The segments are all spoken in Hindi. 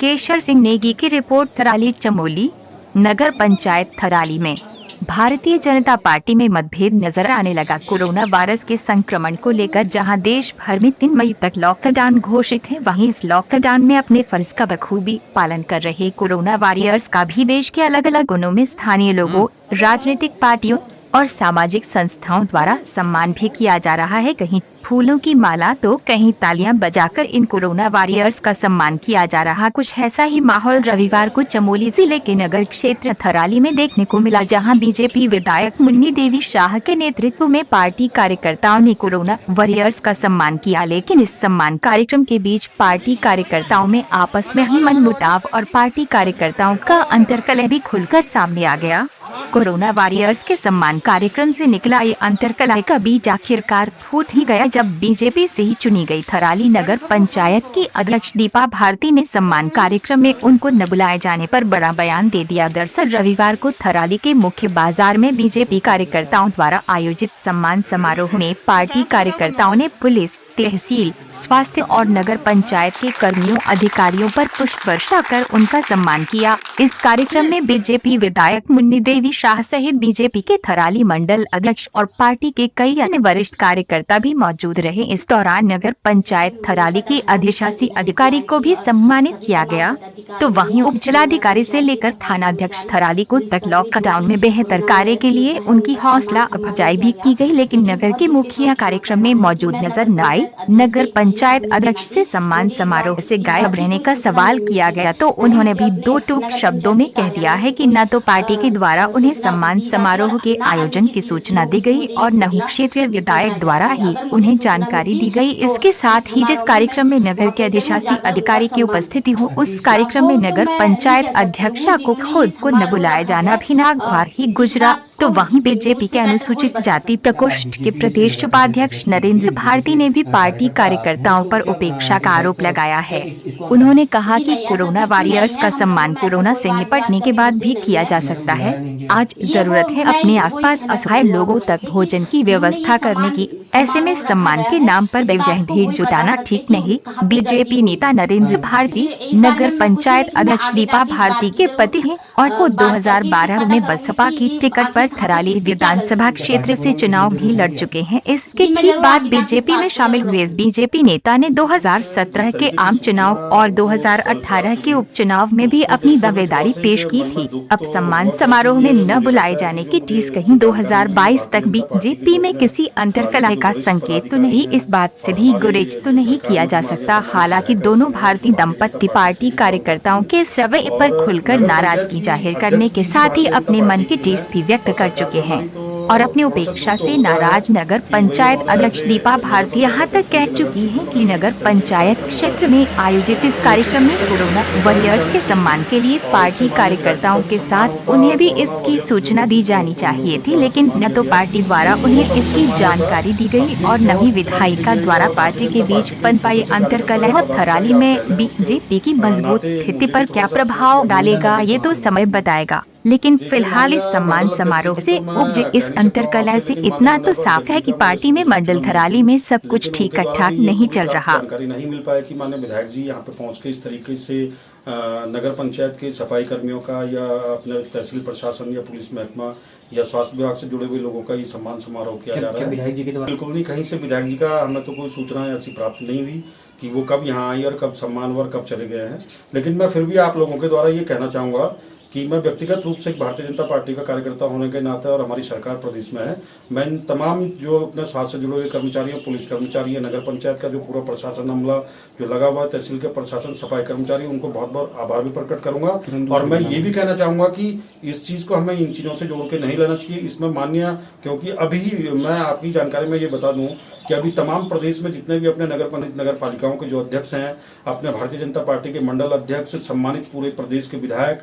केशर सिंह नेगी की रिपोर्ट। थराली चमोली नगर पंचायत थराली में भारतीय जनता पार्टी में मतभेद नजर आने लगा। कोरोना वायरस के संक्रमण को लेकर जहां देश भर में 3 मई तक लॉकडाउन घोषित है, वहीं इस लॉकडाउन में अपने फर्ज का बखूबी पालन कर रहे कोरोना वॉरियर्स का भी देश के अलग अलग कोनों में स्थानीय लोगों, राजनीतिक पार्टियों और सामाजिक संस्थाओं द्वारा सम्मान भी किया जा रहा है। कहीं फूलों की माला तो कहीं तालियां बजाकर इन कोरोना वॉरियर्स का सम्मान किया जा रहा। कुछ ऐसा ही माहौल रविवार को चमोली जिले के नगर क्षेत्र थराली में देखने को मिला, जहां बीजेपी विधायक मुन्नी देवी शाह के नेतृत्व में पार्टी कार्यकर्ताओं ने कोरोना वॉरियर्स का सम्मान किया। लेकिन इस सम्मान कार्यक्रम के बीच पार्टी कार्यकर्ताओं में आपस में ही मनमुटाव और पार्टी कार्यकर्ताओं का अंतर्कलह भी खुलकर सामने आ गया। कोरोना वॉरियर्स के सम्मान कार्यक्रम से निकला ये अंतर्कलह का बीज आखिरकार फूट ही गया, जब बीजेपी से ही चुनी गई थराली नगर पंचायत की अध्यक्ष दीपा भारती ने सम्मान कार्यक्रम में उनको न बुलाए जाने पर बड़ा बयान दे दिया। दरअसल रविवार को थराली के मुख्य बाजार में बीजेपी कार्यकर्ताओं द्वारा आयोजित सम्मान समारोह में पार्टी कार्यकर्ताओं ने पुलिस, तहसील, स्वास्थ्य और नगर पंचायत के कर्मियों, अधिकारियों पर पुष्प वर्षा कर उनका सम्मान किया। इस कार्यक्रम में बीजेपी विधायक मुन्नी देवी शाह सहित बीजेपी के थराली मंडल अध्यक्ष और पार्टी के कई अन्य वरिष्ठ कार्यकर्ता भी मौजूद रहे। इस दौरान नगर पंचायत थराली की अधिशासी अधिकारी को भी सम्मानित किया गया, तो वहीं उप जिलाधिकारी से लेकर थानाध्यक्ष थराली को तक लॉकडाउन में बेहतर कार्य के लिए उनकी हौसला अफजाई भी की गई। लेकिन नगर के मुखिया कार्यक्रम में मौजूद नजर न आए। नगर पंचायत अध्यक्ष से सम्मान समारोह से गायब रहने का सवाल किया गया तो उन्होंने भी 2 टूक शब्दों में कह दिया है कि न तो पार्टी के द्वारा उन्हें सम्मान समारोह के आयोजन की सूचना दी गई और न ही क्षेत्रीय विधायक द्वारा ही उन्हें जानकारी दी गई। इसके साथ ही जिस कार्यक्रम में नगर के अधिशासी अधिकारी की उपस्थिति हो, उस कार्यक्रम में नगर पंचायत अध्यक्षा को खुद को न बुलाया जाना भी नागवार ही गुजरा। तो वहीं बीजेपी के अनुसूचित जाति प्रकोष्ठ के प्रदेश उपाध्यक्ष नरेंद्र भारती ने भी पार्टी कार्यकर्ताओं पर उपेक्षा का आरोप लगाया है। उन्होंने कहा कि कोरोना वॉरियर्स का सम्मान कोरोना से निपटने के बाद भी किया जा सकता है। आज जरूरत है अपने आसपास असहाय लोगों तक भोजन की व्यवस्था करने की। ऐसे में सम्मान के नाम पर बेवजह भीड़ जुटाना ठीक नहीं। बीजेपी नेता नरेंद्र भारती नगर पंचायत अध्यक्ष दीपा भारती के पति हैं और वो 2012 में बसपा की टिकट पर थराली विधानसभा क्षेत्र से चुनाव भी लड़ चुके हैं। इसके ठीक बाद बीजेपी में शामिल हुए इस बीजेपी नेता ने 2017 के आम चुनाव और 2018 के उपचुनाव में भी अपनी दावेदारी पेश की थी। अब सम्मान समारोह में न बुलाए जाने की टीस कहीं 2022 तक बीजेपी में किसी अंतर्कलह का संकेत तो नहीं, इस बात से भी गुरेज तो नहीं किया जा सकता। हालांकि दोनों भारतीय दंपत्ति पार्टी कार्यकर्ताओं के इस रवैये पर खुलकर नाराजगी जाहिर करने के साथ ही अपने मन की टीस भी व्यक्त कर चुके हैं और अपनी उपेक्षा से नाराज नगर पंचायत अध्यक्ष दीपा भारती यहाँ तक कह चुकी हैं कि नगर पंचायत क्षेत्र में आयोजित इस कार्यक्रम में कोरोना वॉरियर्स के सम्मान के लिए पार्टी कार्यकर्ताओं के साथ उन्हें भी इसकी सूचना दी जानी चाहिए थी, लेकिन न तो पार्टी द्वारा उन्हें इसकी जानकारी दी गई और न ही विधायिका द्वारा पार्टी के बीच पनपा ये अंतर्कलह थराली में बीजेपी की मजबूत स्थिति पर क्या प्रभाव डालेगा, ये तो समय बताएगा। लेकिन फिलहाल इस सम्मान समारोह से उपजे इस अंतर्कलह से इतना तो साफ है कि पार्टी में मंडल थराली में सब कुछ ठीक ठाक नहीं चल रहा। जानकारी नहीं मिल पाया कि माननीय विधायक जी यहाँ पे पहुँच के इस तरीके से नगर पंचायत के सफाई कर्मियों का या अपने तहसील प्रशासन या पुलिस महकमा या स्वास्थ्य विभाग से जुड़े हुए लोगों का ये सम्मान समारोह किया जा रहा है। विधायक जी के द्वारा बिल्कुल नहीं, कहीं से विधायक जी का हमें तो कोई सूचना ऐसी प्राप्त नहीं हुई कि वो कब यहाँ आई और कब सम्मान और कब चले गए हैं। लेकिन मैं फिर भी आप लोगों के द्वारा ये कहना चाहूँगा कि मैं व्यक्तिगत रूप से एक भारतीय जनता पार्टी का कार्यकर्ता होने के नाते और हमारी सरकार प्रदेश में है, मैं इन तमाम जो अपने स्वास्थ्य से जुड़े हुए कर्मचारियों, पुलिस कर्मचारी, नगर पंचायत का जो पूरा प्रशासन अमला जो लगा हुआ है, तहसील के प्रशासन, सफाई कर्मचारी, उनको बहुत बहुत आभार भी प्रकट करूंगा। और मैं ये भी कहना चाहूंगा कि इस चीज को हमें इन चीजों से जोड़ के नहीं लेना चाहिए। इसमें मान्य, क्योंकि अभी मैं आपकी जानकारी में ये बता दूं कि अभी तमाम प्रदेश में जितने भी अपने नगर पालिकाओं के जो अध्यक्ष हैं, अपने भारतीय जनता पार्टी के मंडल अध्यक्ष, सम्मानित पूरे प्रदेश के विधायक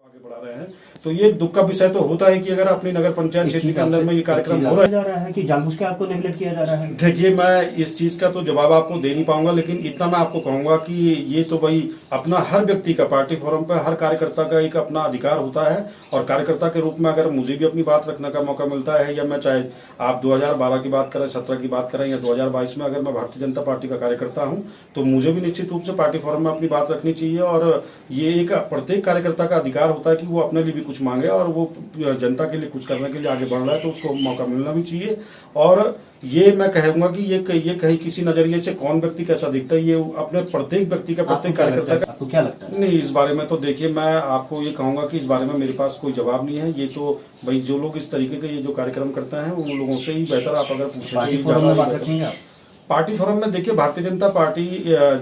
आगे बढ़ा रहे हैं। तो ये दुख का विषय तो होता है कि अगर अपनी नगर पंचायत क्षेत्र के अंदर में ये कार्यक्रम हो रहा है। जा रहा है कि जानबूझ के आपको नेगलेक्ट किया जा रहा है? देखिए, मैं इस चीज का तो जवाब आपको दे नहीं पाऊंगा, लेकिन इतना मैं आपको कहूंगा कि ये तो भाई अपना हर व्यक्ति का पार्टी फोरम पर हर कार्यकर्ता का एक अपना अधिकार होता है, और कार्यकर्ता के रूप में अगर मुझे भी अपनी बात रखने का मौका मिलता है, या मैं चाहे आप 2012 की बात करें, 17 की बात करें, या 2022 में अगर मैं भारतीय जनता पार्टी का कार्यकर्ता हूं, तो मुझे भी निश्चित रूप से पार्टी फोरम में अपनी बात रखनी चाहिए। और ये एक प्रत्येक कार्यकर्ता का अधिकार होता है कि वो अपने लिए भी कुछ मांगे, और वो जनता के लिए कुछ करने के लिए आगे बढ़ रहा है तो उसको मौका मिलना भी चाहिए। और ये मैं कहूंगा कि ये कहीं किसी नजरिए से कौन व्यक्ति कैसा दिखता है, ये अपने प्रत्येक व्यक्ति का, प्रत्येक कार्यकर्ता का। आपको क्या लगता है? नहीं, इस बारे में तो देखिए, मैं आपको ये कहूंगा कि इस बारे में मेरे पास कोई जवाब नहीं है। ये तो भाई जो लोग इस तरीके के ये जो कार्यक्रम करते हैं उन लोगों से ही बेहतर आप अगर पार्टी पूछेंगे। फोरम में बात रखेंगे आप? पार्टी फोरम में देखिए, भारतीय जनता पार्टी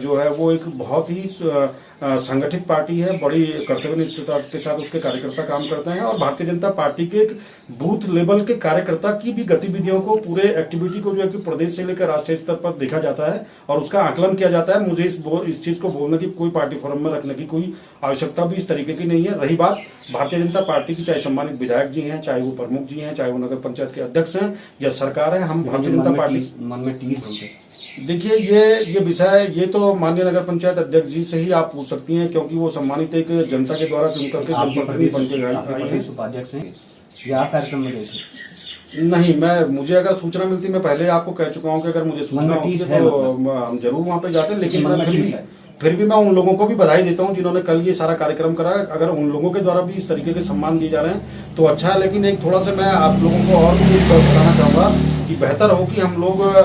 जो है वो एक बहुत ही संगठित पार्टी है, बड़ी कर्तव्यनिष्ठता के साथ उसके कार्यकर्ता काम करते हैं, और भारतीय जनता पार्टी के एक बूथ लेवल के कार्यकर्ता की भी गतिविधियों को, पूरे एक्टिविटी को जो है कि प्रदेश से लेकर राष्ट्रीय स्तर पर देखा जाता है और उसका आकलन किया जाता है। मुझे इस चीज को बोलने की, कोई पार्टी फोरम में रखने की कोई आवश्यकता भी इस तरीके की नहीं है। रही बात भारतीय जनता पार्टी की, चाहे सम्मानित विधायक जी हैं, चाहे वो प्रमुख जी हैं, चाहे वो नगर पंचायत के अध्यक्ष हैं या सरकार है, हम भारतीय जनता पार्टी मन में टीस देखिए, ये विषय ये तो माननीय नगर पंचायत अध्यक्ष जी से ही आप पूछ सकती हैं, क्योंकि वो सम्मानित एक जनता के द्वारा चुन करके जनप्रतिनिधि बन के आई है। उपाध्यक्ष हैं या आप कार्यक्रम में गए थे? नहीं, मुझे अगर सूचना मिलती, मैं पहले आपको कह चुका हूँ कि अगर मुझे सूचना होती है तो हम जरूर वहाँ पे जाते हैं, लेकिन मैं फिर भी मैं उन लोगों को भी बधाई देता हूँ जिन्होंने कल ये सारा कार्यक्रम करा। अगर उन लोगों के द्वारा भी इस तरीके के सम्मान दिए जा रहे हैं तो अच्छा है, लेकिन एक थोड़ा सा मैं आप लोगों को और भी बताना चाहूंगा कि बेहतर हो कि हम लोग